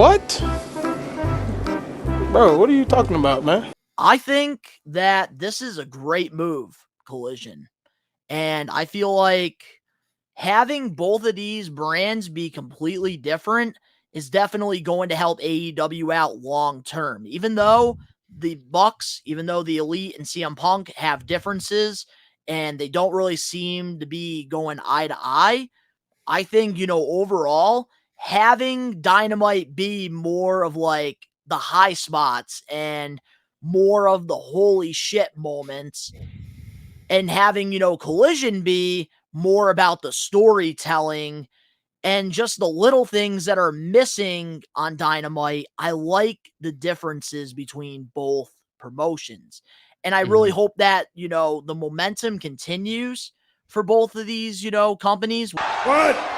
What? Bro, what are you talking about, man? I think that this is a great move, Collision. And I feel like having both of these brands be completely different is definitely going to help AEW out long term. Even though the Bucks, even though the Elite and CM Punk have differences and they don't really seem to be going eye to eye, I think, overall, having Dynamite be more of like the high spots and more of the holy shit moments, and having, Collision be more about the storytelling and just the little things that are missing on Dynamite. I like the differences between both promotions. And I really hope that, the momentum continues for both of these, companies. What?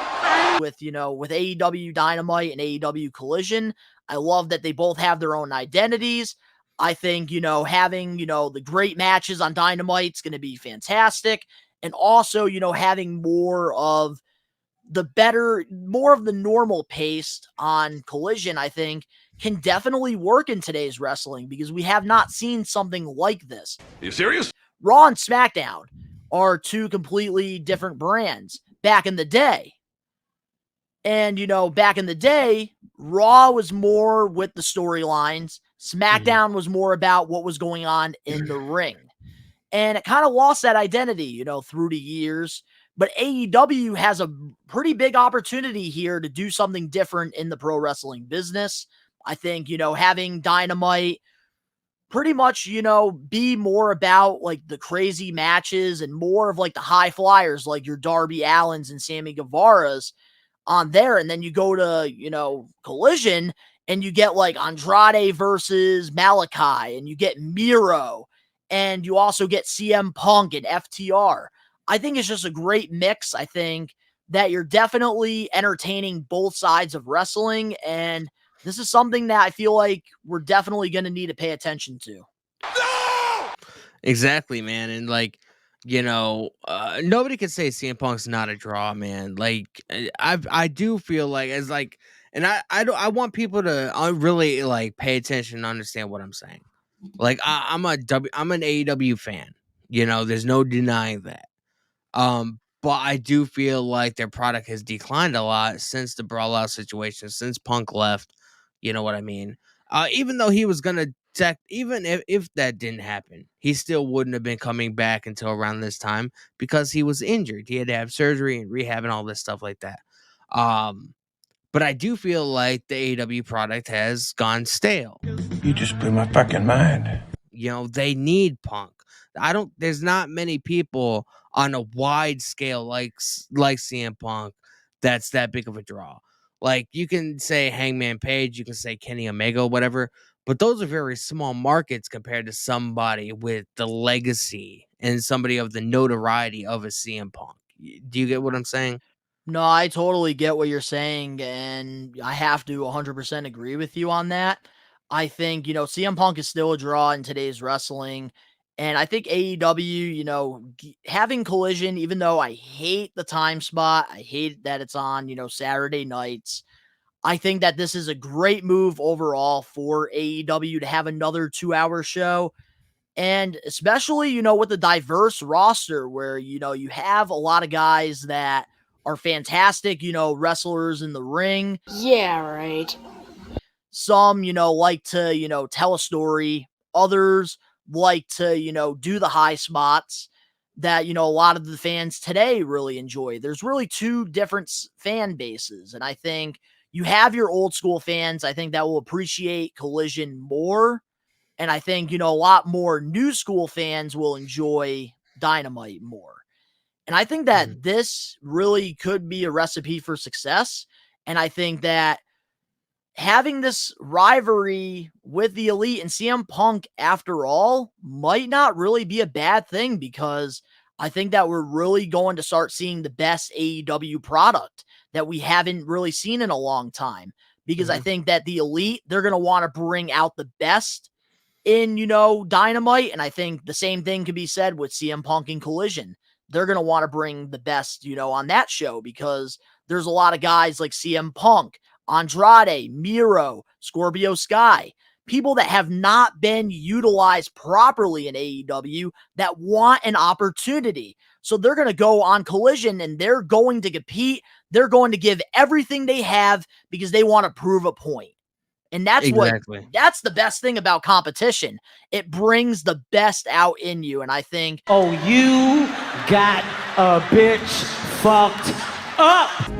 With AEW Dynamite and AEW Collision. I love that they both have their own identities. I think, having, the great matches on Dynamite is going to be fantastic. And also, having more of the normal pace on Collision, I think, can definitely work in today's wrestling because we have not seen something like this. Are you serious? Raw and SmackDown are two completely different brands back in the day. And, back in the day, Raw was more with the storylines. SmackDown was more about what was going on in the ring. And it kind of lost that identity, through the years. But AEW has a pretty big opportunity here to do something different in the pro wrestling business. I think, having Dynamite pretty much, be more about like the crazy matches and more of like the high flyers, like your Darby Allins and Sammy Guevara's on there. And then you go to, Collision and you get like Andrade versus Malachi and you get Miro and you also get CM Punk and FTR. I think it's just a great mix. I think that you're definitely entertaining both sides of wrestling. And this is something that I feel like we're definitely going to need to pay attention to. No! Exactly, man. And like, nobody can say CM Punk's not a draw, man. Like, I do feel like as like, and I want people to really like pay attention and understand what I'm saying. Like, I'm an AEW fan. There's no denying that. But I do feel like their product has declined a lot since the Brawl Out situation, since Punk left. You know what I mean? Even though he was gonna even if that didn't happen, he still wouldn't have been coming back until around this time because he was injured. He had to have surgery and rehab and all this stuff like that. But I do feel like the AEW product has gone stale. You just blew my fucking mind. They need Punk. There's not many people on a wide scale like CM Punk that's that big of a draw. Like, you can say Hangman Page, you can say Kenny Omega, whatever, but those are very small markets compared to somebody with the legacy and somebody of the notoriety of a CM Punk. Do you get what I'm saying? No, I totally get what you're saying, and I have to 100% agree with you on that. I think, CM Punk is still a draw in today's wrestling, and I think AEW, having Collision, even though I hate the time spot, I hate that it's on, Saturday nights, I think that this is a great move overall for AEW to have another 2-hour show. And especially, with the diverse roster where, you have a lot of guys that are fantastic, wrestlers in the ring. Yeah, right. Some, like to, tell a story. Others like to, do the high spots that, a lot of the fans today really enjoy. There's really two different fan bases. And I think you have your old school fans, I think that will appreciate Collision more. And I think, a lot more new school fans will enjoy Dynamite more. And I think that this really could be a recipe for success. And I think that having this rivalry with the Elite and CM Punk, after all, might not really be a bad thing because I think that we're really going to start seeing the best AEW product that we haven't really seen in a long time. Because I think that the Elite, they're going to want to bring out the best in, Dynamite. And I think the same thing could be said with CM Punk and Collision. They're going to want to bring the best, on that show because there's a lot of guys like CM Punk, Andrade, Miro, Scorpio Sky, people that have not been utilized properly in AEW that want an opportunity. So they're going to go on Collision and they're going to compete. They're going to give everything they have because they want to prove a point. And that's that's the best thing about competition. It brings the best out in you. And I think, oh, you got a bitch fucked up.